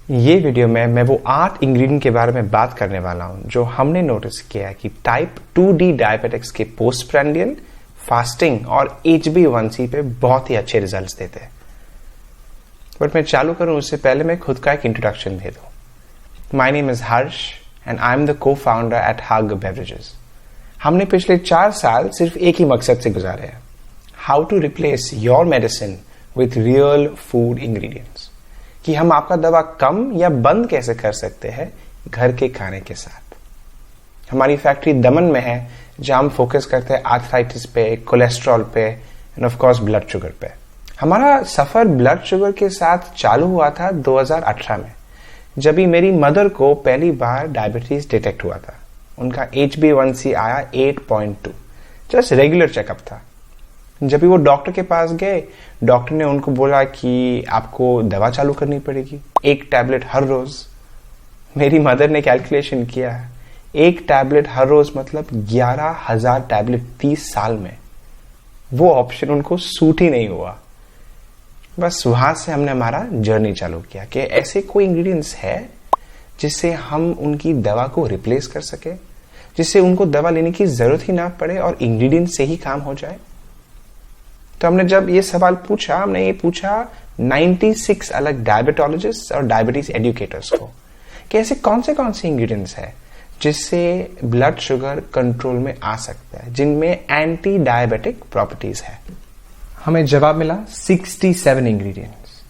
ये वीडियो में मैं वो 8 इंग्रेडिएंट के बारे में बात करने वाला हूं जो हमने नोटिस किया है कि टाइप 2D डायबिटिक्स के पोस्ट प्रैंडियल, फास्टिंग और HbA1c पे बहुत ही अच्छे रिजल्ट्स देते हैं। बट मैं चालू करूं उससे पहले मैं खुद का एक इंट्रोडक्शन दे दूं। My name is Harsh and I am the को फाउंडर एट हग बेवरेजेस। हमने पिछले 4 साल सिर्फ एक ही मकसद से गुजारे हैं, how to replace your medicine with real food ingredients, कि हम आपका दवा कम या बंद कैसे कर सकते हैं घर के खाने के साथ। हमारी फैक्ट्री दमन में है जहां हम फोकस करते हैं आर्थराइटिस पे, कोलेस्ट्रॉल पे end of course blood sugar पे। हमारा सफर ब्लड शुगर के साथ चालू हुआ था 2018 में, जब भी मेरी मदर को पहली बार डायबिटीज डिटेक्ट हुआ था। उनका HbA1c आया 8.2, जस्ट रेगुलर चेकअप था। जब भी वो डॉक्टर के पास गए, डॉक्टर ने उनको बोला कि आपको दवा चालू करनी पड़ेगी, 1 टैबलेट हर रोज। मेरी मदर ने कैलकुलेशन किया, 1 टैबलेट हर रोज मतलब 11,000 टैबलेट 30 साल में। वो ऑप्शन उनको सूट ही नहीं हुआ। बस वहां से हमने हमारा जर्नी चालू किया कि ऐसे कोई इंग्रेडिएंट्स है जिससे हम उनकी दवा को रिप्लेस कर सके, जिससे उनको दवा लेने की जरूरत ही ना पड़े और इंग्रेडिएंट से ही काम हो जाए। तो हमने जब ये सवाल पूछा, हमने ये पूछा 96 अलग डायबिटोलॉजिस्ट और डायबिटीज एडुकेटर्स को कि ऐसे कौन से इंग्रेडिएंट्स है जिससे ब्लड शुगर कंट्रोल में आ सकता है, जिनमें एंटी डायबिटिक प्रॉपर्टीज है। हमें जवाब मिला 67 इंग्रेडिएंट्स।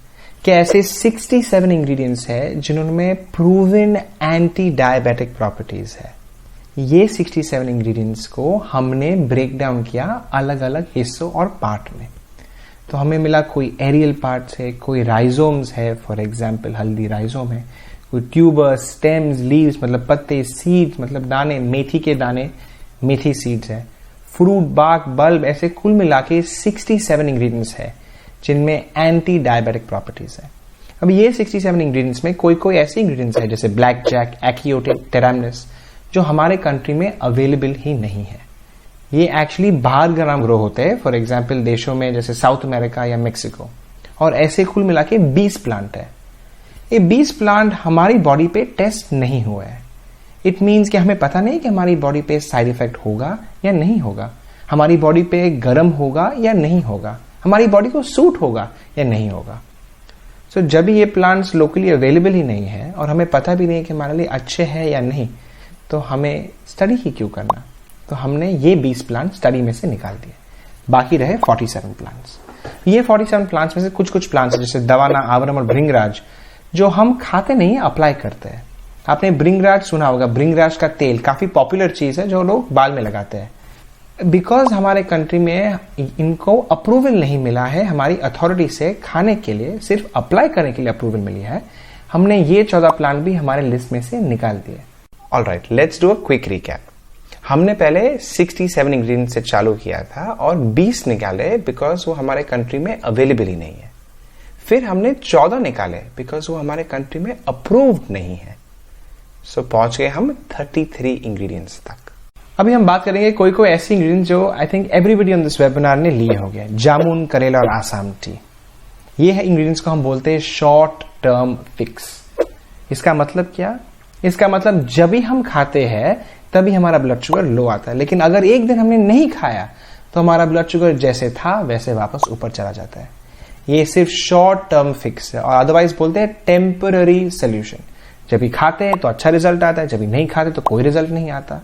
कि ऐसे 67 इंग्रेडिएंट्स है जिनमें प्रूवन एंटी डायबिटिक प्रॉपर्टीज है। ये 67 इंग्रेडिएंट्स को हमने ब्रेक डाउन किया अलग अलग हिस्सों और पार्ट में। तो हमें मिला कोई एरियल पार्ट्स है, कोई राइजोम्स है, फॉर एग्जांपल हल्दी राइजोम है, कोई ट्यूबर्स, स्टेम्स, लीव्स मतलब पत्ते, सीड्स मतलब दाने, मेथी के दाने मेथी सीड्स है, फ्रूट, बार्क, बल्ब, ऐसे कुल मिला के 67 इंग्रेडिएंट्स है जिनमें एंटी डायबिटिक प्रॉपर्टीज है। अब ये 67 इंग्रेडिएंट्स में कोई ऐसे इंग्रेडिएंट्स है जैसे ब्लैक जैक, एक्योटिन, टेरामिनस जो हमारे कंट्री में अवेलेबल ही नहीं है। ये एक्चुअली बाहर ग्राम ग्रो होते हैं, फॉर एग्जांपल देशों में जैसे साउथ अमेरिका या मेक्सिको। और ऐसे कुल मिला के 20 प्लांट है। ये 20 प्लांट हमारी बॉडी पे टेस्ट नहीं हुए हैं। इट मीन्स कि हमें पता नहीं कि हमारी बॉडी पे साइड इफेक्ट होगा या नहीं होगा, हमारी बॉडी पे गर्म होगा या नहीं होगा, हमारी बॉडी को सूट होगा या नहीं होगा। सो जब ये प्लांट्स लोकली अवेलेबल ही नहीं है और हमें पता भी नहीं कि हमारे लिए अच्छे हैं या नहीं, तो हमें स्टडी ही क्यों करना। तो हमने ये 20 प्लांट स्टडी में से निकाल दिए, बाकी रहे 47 प्लांट्स। ये 47 प्लांट्स में से कुछ प्लांट्स जैसे दवाना, आवरम और भृंगराज जो हम खाते नहीं, अप्लाई करते हैं। आपने भृंगराज सुना होगा, भृंगराज का तेल काफी पॉपुलर चीज है जो लोग बाल में लगाते हैं। बिकॉज हमारे कंट्री में इनको अप्रूवल नहीं मिला है हमारी अथॉरिटी से खाने के लिए, सिर्फ अप्लाई करने के लिए अप्रूवल मिली है, हमने ये 14 प्लांट भी हमारे लिस्ट में से निकाल दिए। Alright, let's do a quick recap. हमने पहले 67 इंग्रेडिएंट से चालू किया था और 20 निकाले बिकॉज वो हमारे कंट्री में अवेलेबल ही नहीं है। फिर हमने 14 निकाले बिकॉज वो हमारे कंट्री में अप्रूव्ड नहीं है। सो पहुंच गए हम 33 इंग्रेडिएंट्स तक। अभी हम बात करेंगे कोई ऐसे इंग्रेडिएंट जो I think everybody on this webinar ने लिए हो गए। जामुन, करेला और आसाम टी। ये है इंग्रेडिएंट्स को हम बोलते हैं शॉर्ट टर्म फिक्स। इसका मतलब क्या? इसका मतलब जब भी हम खाते हैं तभी हमारा ब्लड शुगर लो आता है, लेकिन अगर एक दिन हमने नहीं खाया तो हमारा ब्लड शुगर जैसे था वैसे वापस ऊपर चला जाता है। ये सिर्फ शॉर्ट टर्म फिक्स है और अदरवाइज बोलते हैं टेम्पररी सोल्यूशन। जब भी खाते हैं तो अच्छा रिजल्ट आता है, जब भी नहीं खाते तो कोई रिजल्ट नहीं आता।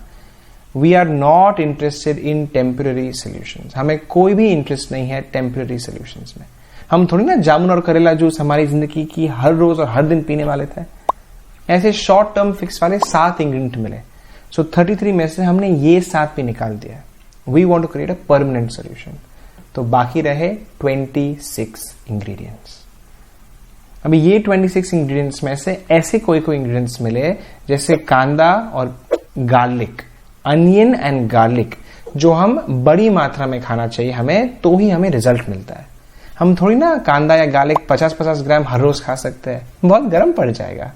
We are not interested in temporary solutions. हमें कोई भी इंटरेस्ट नहीं है टेम्पररी सोल्यूशंस में। हम थोड़ी ना जामुन और करेला जूस हमारी जिंदगी की हर रोज और हर दिन पीने वाले थे। ऐसे शॉर्ट टर्म फिक्स वाले 7 इंग्रेडिएंट मिले। सो 33 में से हमने ये 7 भी निकाल दिया। We want to create a permanent solution. तो बाकी रहे 26 इंग्रेडिएंट्स। अभी ये 26 इंग्रेडिएंट्स में से ऐसे कोई इंग्रेडिएंट्स मिले जैसे कांदा और गार्लिक, अनियन एंड गार्लिक, जो हम बड़ी मात्रा में खाना चाहिए हमें, तो ही हमें रिजल्ट मिलता है। हम थोड़ी ना कांदा या गार्लिक 50-50 ग्राम हर रोज खा सकते हैं, बहुत गर्म पड़ जाएगा।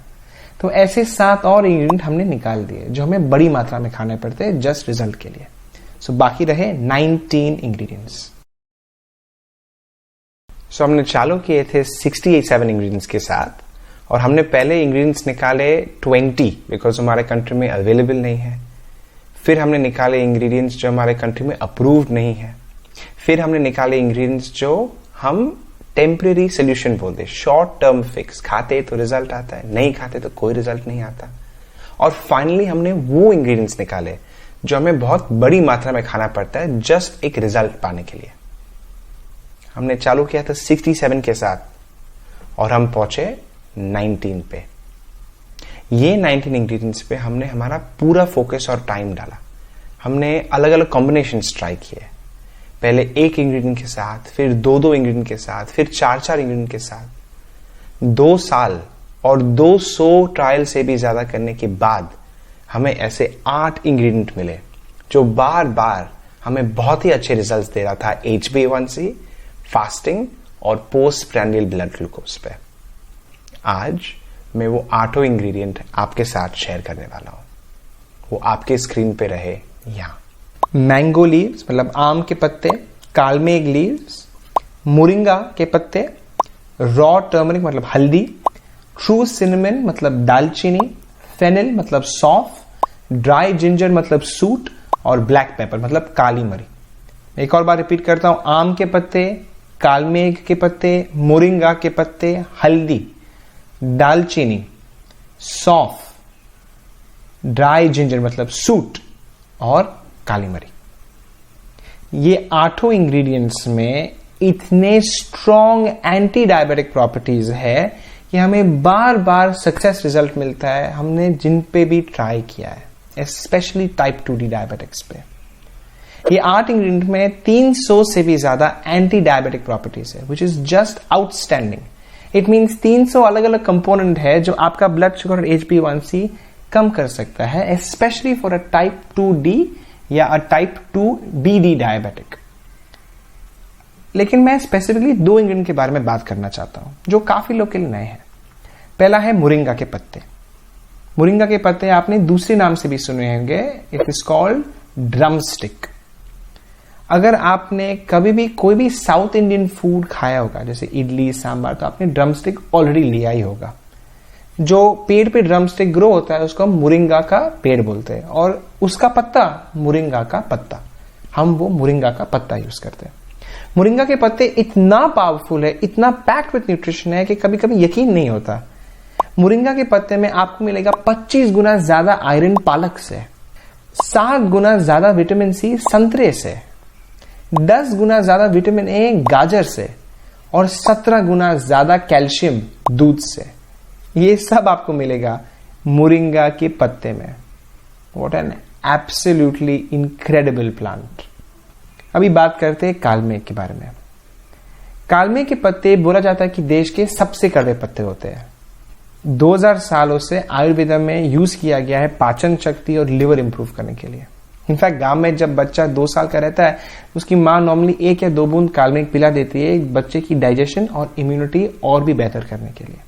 तो ऐसे 7 और इंग्रेडिएंट हमने निकाल दिए जो हमें बड़ी मात्रा में खाने पड़ते हैं जस्ट रिजल्ट के लिए। सो बाकी रहे 19 इंग्रेडिएंट्स। सो हमने चालू किए थे 67 इंग्रेडिएंट्स के साथ और हमने पहले इंग्रेडिएंट्स निकाले 20 बिकॉज हमारे कंट्री में अवेलेबल नहीं है। फिर हमने निकाले इंग्रेडिएंट्स जो हमारे कंट्री में अप्रूव्ड नहीं है। फिर हमने निकाले इंग्रेडिएंट्स जो हम टेम्परेरी सोल्यूशन बोलते, शॉर्ट टर्म फिक्स, खाते तो रिजल्ट आता है, नहीं खाते तो कोई रिजल्ट नहीं आता। और फाइनली हमने वो इंग्रेडिएंट्स निकाले जो हमें बहुत बड़ी मात्रा में खाना पड़ता है जस्ट एक रिजल्ट पाने के लिए। हमने चालू किया था 67 के साथ और हम पहुंचे 19 पे। ये 19 इंग्रेडिएंट्स पे हमने हमारा पूरा फोकस और टाइम डाला। हमने अलग अलग कॉम्बिनेशंस ट्राई किए, पहले एक इंग्रेडिएंट के साथ, फिर दो इंग्रेडिएंट के साथ, फिर चार इंग्रेडिएंट के साथ। 2 साल और 200 ट्रायल से भी ज्यादा करने के बाद हमें ऐसे 8 इंग्रेडिएंट मिले जो बार बार हमें बहुत ही अच्छे रिजल्ट्स दे रहा था HbA1c, फास्टिंग और पोस्ट प्रैंडियल ब्लड ग्लूकोज पे। आज मैं वो 8 इंग्रेडिएंट आपके साथ शेयर करने वाला हूं। वो आपके स्क्रीन पे रहे यहां। मैंगो लीव्स मतलब आम के पत्ते, कालमेघ लीव्स, मोरिंगा के पत्ते, रॉ टर्मरिक मतलब हल्दी, ट्रू सिनेमन मतलब दालचीनी, फेनिल मतलब सौंफ, ड्राई जिंजर मतलब सूट और ब्लैक पेपर मतलब काली मरी। एक और बार रिपीट करता हूं, आम के पत्ते, कालमेघ के पत्ते, मोरिंगा के पत्ते, हल्दी, दालचीनी, सौंफ, ड्राई जिंजर मतलब सूट और काली मरी। ये 8 इंग्रेडिएंट्स में इतने स्ट्रॉन्ग एंटी डायबिटिक प्रॉपर्टीज है कि हमें बार बार सक्सेस रिजल्ट मिलता है हमने जिन पे भी ट्राई किया है, स्पेशली टाइप 2D डायबिटिक्स पे। ये 8 इंग्रेडिएंट में 300 से भी ज्यादा एंटी डायबिटिक प्रॉपर्टीज है, which is just outstanding. It means 300 अलग अलग कंपोनेंट है जो आपका ब्लड शुगर और HbA1c कम कर सकता है, specially for a type 2D या अ टाइप 2BD डायबिटिक। लेकिन मैं स्पेसिफिकली 2 इंग्रेडिएंट के बारे में बात करना चाहता हूं जो काफी लोग के लिए नए हैं। पहला है मोरिंगा के पत्ते। मोरिंगा के पत्ते आपने दूसरे नाम से भी सुने होंगे, इट इज कॉल्ड ड्रमस्टिक। अगर आपने कभी भी कोई भी साउथ इंडियन फूड खाया होगा जैसे इडली सांबार, तो आपने ड्रमस्टिक ऑलरेडी लिया ही होगा। जो पेड़ पे ड्रमस्टिक ग्रो होता है उसको हम मोरिंगा का पेड़ बोलते हैं और उसका पत्ता मोरिंगा का पत्ता, हम वो मोरिंगा का पत्ता यूज करते हैं। मोरिंगा के पत्ते इतना पावरफुल है, इतना पैक्ड विद न्यूट्रिशन है कि कभी कभी यकीन नहीं होता। मोरिंगा के पत्ते में आपको मिलेगा 25 गुना ज्यादा आयरन पालक से, 7 गुना ज्यादा विटामिन सी संतरे से, 10 गुना ज्यादा विटामिन ए गाजर से और 17 गुना ज्यादा कैल्शियम दूध से। ये सब आपको मिलेगा मोरिंगा के पत्ते में। What an absolutely incredible plant. अभी बात करते हैं कालमेघ के बारे में। कालमेघ के पत्ते बोला जाता है कि देश के सबसे कड़वे पत्ते होते हैं। 2000 सालों से आयुर्वेद में यूज किया गया है पाचन शक्ति और लिवर इंप्रूव करने के लिए। इनफैक्ट गांव में जब बच्चा 2 साल का रहता है उसकी मां नॉर्मली 1 या 2 बूंद कालमेघ पिला देती है बच्चे की डाइजेशन और इम्यूनिटी और भी बेहतर करने के लिए।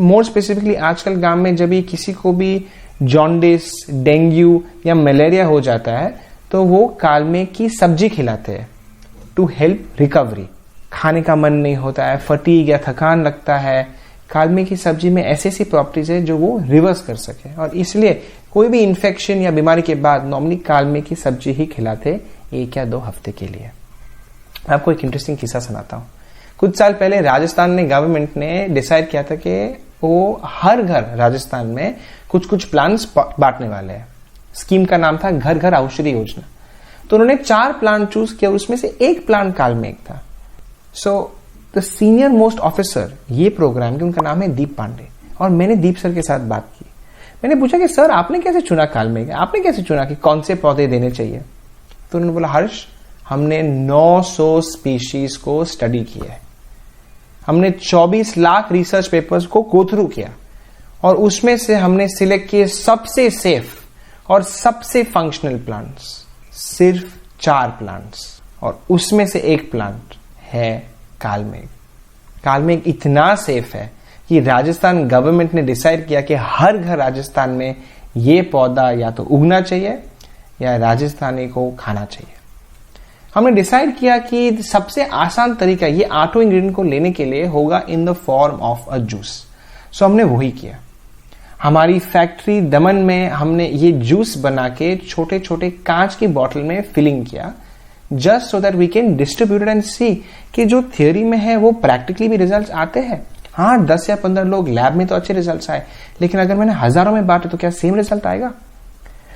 मोर स्पेसिफिकली आजकल गांव में जब भी किसी को भी जॉन्डिस, डेंगू या मलेरिया हो जाता है तो वो कालमेघ की सब्जी खिलाते हैं टू हेल्प रिकवरी। खाने का मन नहीं होता है, फटीग या थकान लगता है, कालमेघ की सब्जी में ऐसी ऐसी प्रॉपर्टीज है जो वो रिवर्स कर सके और इसलिए कोई भी इन्फेक्शन या बीमारी के बाद नॉर्मली कालमेघ की सब्जी ही खिलाते 1 या 2 हफ्ते के लिए। मैं आपको एक इंटरेस्टिंग किस्सा सुनाता हूँ। कुछ साल पहले राजस्थान ने गवर्नमेंट ने डिसाइड किया था कि वो हर घर राजस्थान में कुछ कुछ प्लांट्स बांटने वाले हैं। स्कीम का नाम था घर घर औषधि योजना। तो उन्होंने 4 प्लांट चूज किया, उसमें से एक प्लांट कालमेघ था। So the senior most officer ये प्रोग्राम के, उनका नाम है दीप पांडे, और मैंने दीप सर के साथ बात की। मैंने पूछा कि सर आपने कैसे चुना कालमेघ, आपने कैसे चुना कि कौन से पौधे देने चाहिए? तो उन्होंने बोला हर्ष, हमने 900 स्पीशीज को स्टडी किया है, हमने 24 लाख रिसर्च पेपर्स को गो थ्रू किया और उसमें से हमने सिलेक्ट किए सबसे सेफ और सबसे फंक्शनल प्लांट्स, सिर्फ 4 प्लांट्स, और उसमें से एक प्लांट है कालमेघ। कालमेघ इतना सेफ है कि राजस्थान गवर्नमेंट ने डिसाइड किया कि हर घर राजस्थान में ये पौधा या तो उगना चाहिए या राजस्थानी को खाना चाहिए। हमने डिसाइड किया कि सबसे आसान तरीका ये 8 इंग्रेडिएंट को लेने के लिए होगा in the form of a juice. So हमने वही किया। हमारी फैक्ट्री दमन में हमने ये जूस बना के छोटे छोटे कांच की बॉटल में फिलिंग किया, just so that we can distribute and see कि जो थियोरी में है वो प्रैक्टिकली भी रिजल्ट्स आते हैं। हाँ, 10 या 15 लोग लैब में तो अच्छे रिजल्ट्स आए, लेकिन अगर मैंने हजारों में बांटे तो क्या सेम रिजल्ट आएगा?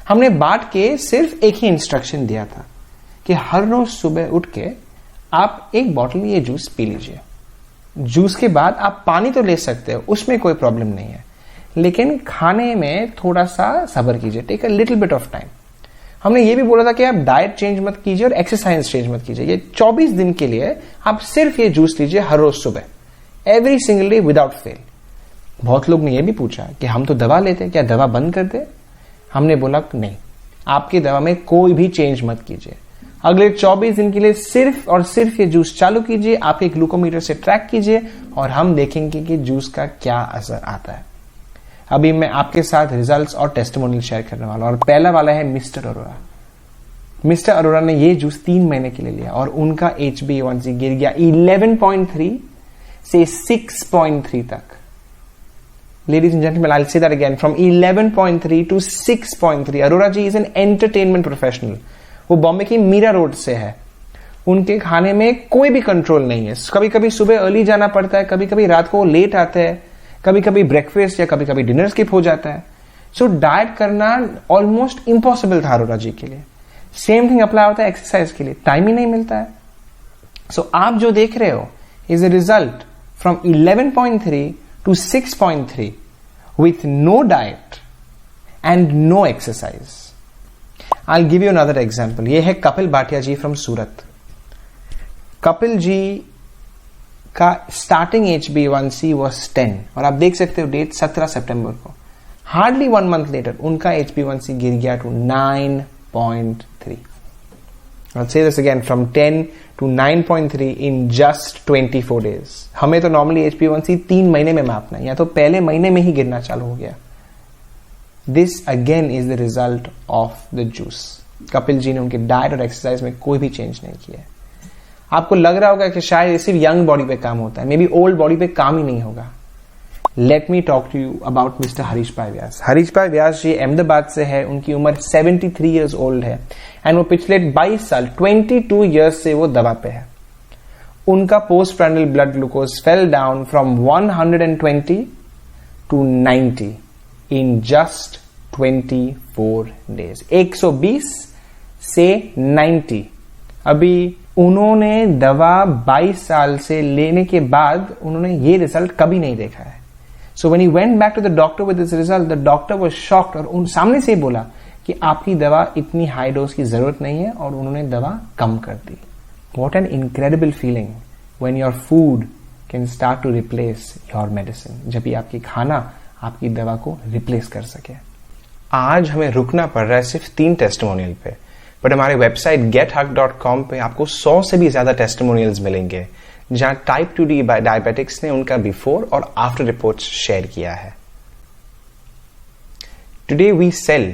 हमने बांट के सिर्फ एक ही इंस्ट्रक्शन दिया था कि हर रोज सुबह उठ के आप एक बॉटल में ये जूस पी लीजिए। जूस के बाद आप पानी तो ले सकते हो, उसमें कोई प्रॉब्लम नहीं है, लेकिन खाने में थोड़ा सा सब्र कीजिए, take a little bit of time. हमने ये भी बोला था कि आप डाइट चेंज मत कीजिए और एक्सरसाइज चेंज मत कीजिए। ये 24 दिन के लिए आप सिर्फ ये जूस लीजिए हर रोज सुबह, every single day without fail. बहुत लोग ने ये भी पूछा कि हम तो दवा लेते हैं, क्या दवा बंद कर दे? हमने बोला नहीं, आपकी दवा में कोई भी चेंज मत कीजिए। अगले 24 दिन के लिए सिर्फ और सिर्फ ये जूस चालू कीजिए, आपके ग्लूकोमीटर से ट्रैक कीजिए और हम देखेंगे कि जूस का क्या असर आता है। अभी मैं आपके साथ रिजल्ट्स और टेस्टिमोनियल शेयर करने वाला हूं और पहला वाला है मिस्टर अरोरा। मिस्टर अरोरा ने ये जूस 3 महीने के लिए लिया और उनका HbA1c गिर गया 11.3 से 6.3 तक। Ladies and gentlemen, I'll say that again, from 11.3 to 6.3. Arora ji is an entertainment professional. वो बॉम्बे की मीरा रोड से है। उनके खाने में कोई भी कंट्रोल नहीं है। कभी कभी सुबह अर्ली जाना पड़ता है, कभी कभी रात को लेट आते हैं, कभी कभी ब्रेकफास्ट या कभी कभी डिनर स्किप हो जाता है। सो डाइट करना ऑलमोस्ट इम्पॉसिबल था अरोरा जी के लिए। सेम थिंग अप्लाई होता है एक्सरसाइज के लिए, टाइम ही नहीं मिलता है। सो आप जो देख रहे हो is a result from 11.3 to 6.3 with no diet and no exercise. I'll give you another example. ये है कपिल भाटिया जी फ्रॉम सूरत। कपिल जी का स्टार्टिंग HbA1c was 10 और आप देख सकते हो डेट 17 सितंबर को। हार्डली 1 मंथ लेटर उनका HbA1c गिर गया to 9.3। I'll say this again, from 10 to 9.3 in just 24 days. हमें तो नॉर्मली HbA1c 3 महीने में मापना है, या तो पहले महीने में ही गिरना चालू हो गया। This again is the result of the juice. Kapil ji ने उनके डाइट और एक्सरसाइज में कोई भी चेंज नहीं किया। आपको लग रहा होगा कि शायद ये सिर्फ यंग बॉडी पे काम होता है, मे बी ओल्ड बॉडी पे काम ही नहीं होगा। Let me talk to you about mister Harish bhai Vyas. Harish bhai व्यास जी अहमदाबाद से है, उनकी उम्र 73 ईयर्स ओल्ड है एंड वो पिछले 22 साल 22 ईयर्स से वो दवा पे है। उनका post prandial blood glucose fell down from 120 to 90 in just 24 days. 120 से 90। अभी उन्होंने दवा 22 साल से लेने के बाद उन्होंने ये रिजल्ट कभी नहीं देखा है। So when he went back to the doctor with this result, the doctor was shocked और उन सामने से ही बोला कि आपकी दवा इतनी हाई डोज की जरूरत नहीं है और उन्होंने दवा कम कर दी। What an incredible feeling when your food can start to replace your medicine. जब भी आपकी खाना आपकी दवा को रिप्लेस कर सके। आज हमें रुकना पड़ रहा है सिर्फ 3 टेस्टिमोनियल पे, बट हमारे वेबसाइट gethug.com पे आपको 100 से भी ज्यादा टेस्टिमोनियल्स मिलेंगे जहां टाइप 2D डायबिटिक्स ने उनका बिफोर और आफ्टर रिपोर्ट्स शेयर किया है। Today we sell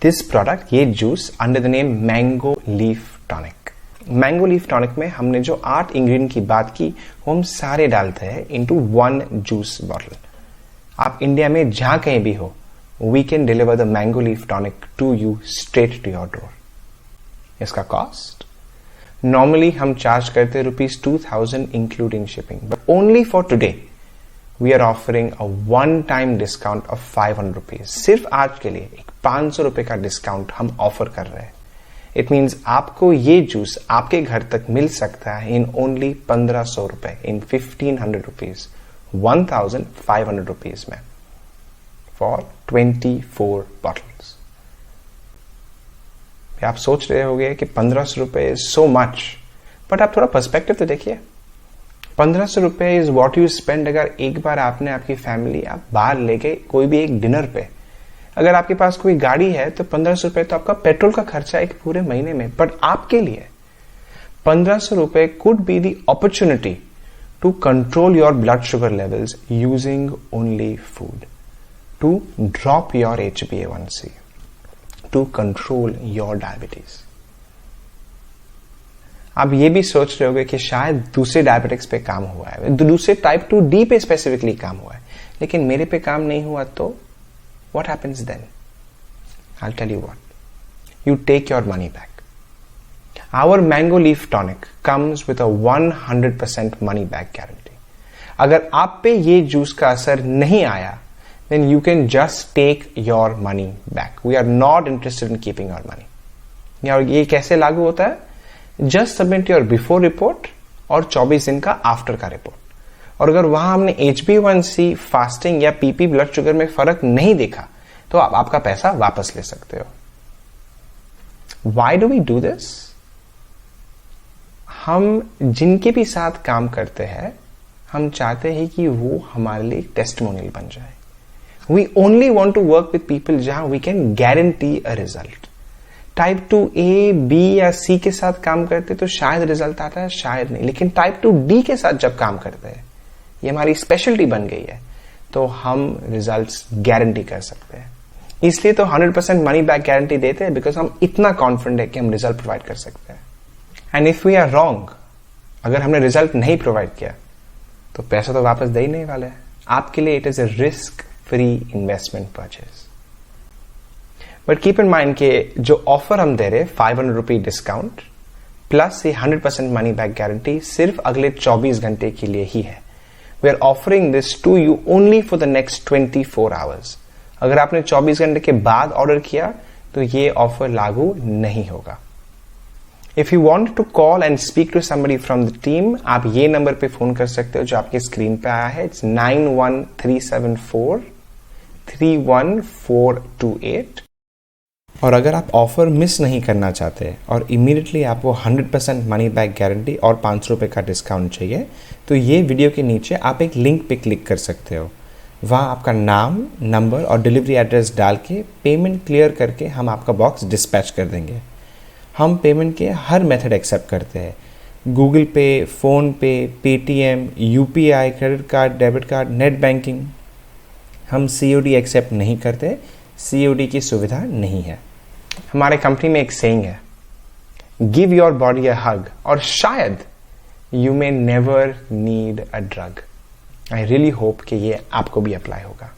this product, ये juice, under the name mango leaf tonic. Mango leaf tonic में हमने जो 8 इंग्रेडिएंट की बात की वो हम सारे डालते हैं इनटू 1 जूस बॉटल। आप इंडिया में जहां कहीं भी हो, we can deliver the mango leaf tonic to you straight to your door. इसका कॉस्ट नॉर्मली हम चार्ज करते हैं ₹2000 including shipping, but only for today we are offering a one time discount of ₹500। सिर्फ आज के लिए एक ₹500 का डिस्काउंट हम ऑफर कर रहे हैं। इट मीन्स आपको ये जूस आपके घर तक मिल सकता है इन ओनली ₹1500, इन ₹1500, ₹1500 में, फॉर 24 बॉटल्स। आप सोच रहे होंगे कि ₹1500 इज सो मच, बट आप थोड़ा पर्सपेक्टिव तो देखिए। ₹1500 इज व्हाट यू स्पेंड अगर एक बार आपने आपकी फैमिली आप बाहर ले गए कोई भी एक डिनर पे। अगर आपके पास कोई गाड़ी है तो ₹1500 तो आपका पेट्रोल का खर्चा एक पूरे महीने में। बट आपके लिए ₹1500 could be the opportunity to control your blood sugar levels using only food, to drop your HbA1c, to control your diabetes. आप ये भी सोच रहे होगे कि शायद दूसरे डायबिटिक्स पे काम हुआ है, दूसरे टाइप 2D पे स्पेसिफिकली काम हुआ है, लेकिन मेरे पे काम नहीं हुआ, तो what happens then? I will tell you what, you take your money back. Our mango leaf tonic comes with a 100% money back guarantee. अगर आप पे ये जूस का असर नहीं आया, then you can just take your money back. We are not interested in keeping your money. और ये कैसे लागू होता है? Just submit your before report और 24 दिन का आफ्टर का रिपोर्ट। और अगर वहां हमने HbA1c, फास्टिंग या PP ब्लड शुगर में फर्क नहीं देखा, तो आप आपका पैसा वापस ले सकते हो। Why do we do this? हम जिनके भी साथ काम करते हैं, हम चाहते हैं कि वो हमारे लिए एक टेस्टिमोनियल बन जाए। We only want to work with people जहां we can guarantee a result. Type 2A, B या C के साथ काम करते तो शायद रिजल्ट आता है, शायद नहीं, लेकिन टाइप 2D के साथ जब काम करते हैं, ये हमारी स्पेशलिटी बन गई है, तो हम रिजल्ट्स गारंटी कर सकते हैं। इसलिए तो 100% मनी बैक गारंटी देते हैं, बिकॉज हम इतना कॉन्फिडेंट है कि हम रिजल्ट प्रोवाइड कर सकते हैं। And if we are wrong, अगर हमने रिजल्ट नहीं प्रोवाइड किया, तो पैसा तो वापस दे ही नहीं वाले हैं। आपके लिए it is a risk free investment purchase. But keep in mind कि जो ऑफर हम दे रहे 500 रुपी डिस्काउंट प्लस ये 100% मनी बैक गारंटी सिर्फ अगले 24 घंटे के लिए ही है। We are offering this to you only for the next 24 hours. अगर आपने 24 घंटे के बाद ऑर्डर किया तो ये ऑफर लागू नहीं होगा। If you want to call and speak to somebody from the team, आप ये नंबर पे फोन कर सकते हो जो आपकी स्क्रीन पे आया है। इट्स 9137431428। और अगर आप ऑफर मिस नहीं करना चाहते और इमीडिएटली आपको 100% मनी बैक गारंटी और 500 रुपए का डिस्काउंट चाहिए, तो ये वीडियो के नीचे आप एक लिंक पे क्लिक कर सकते हो। वहाँ आपका नाम, नंबर और डिलीवरी एड्रेस डाल के पेमेंट क्लियर करके हम आपका बॉक्स डिस्पैच कर देंगे। हम पेमेंट के हर मेथड एक्सेप्ट करते हैं, गूगल पे, फ़ोन पे, Paytm, UPI, credit card, debit card, net banking. हम COD एक्सेप्ट नहीं करते, COD की सुविधा नहीं है। हमारे कंपनी में एक सेइंग है, गिव योर बॉडी अ हग, और शायद you may never need a drug. I really hope कि ये आपको भी अप्लाई होगा।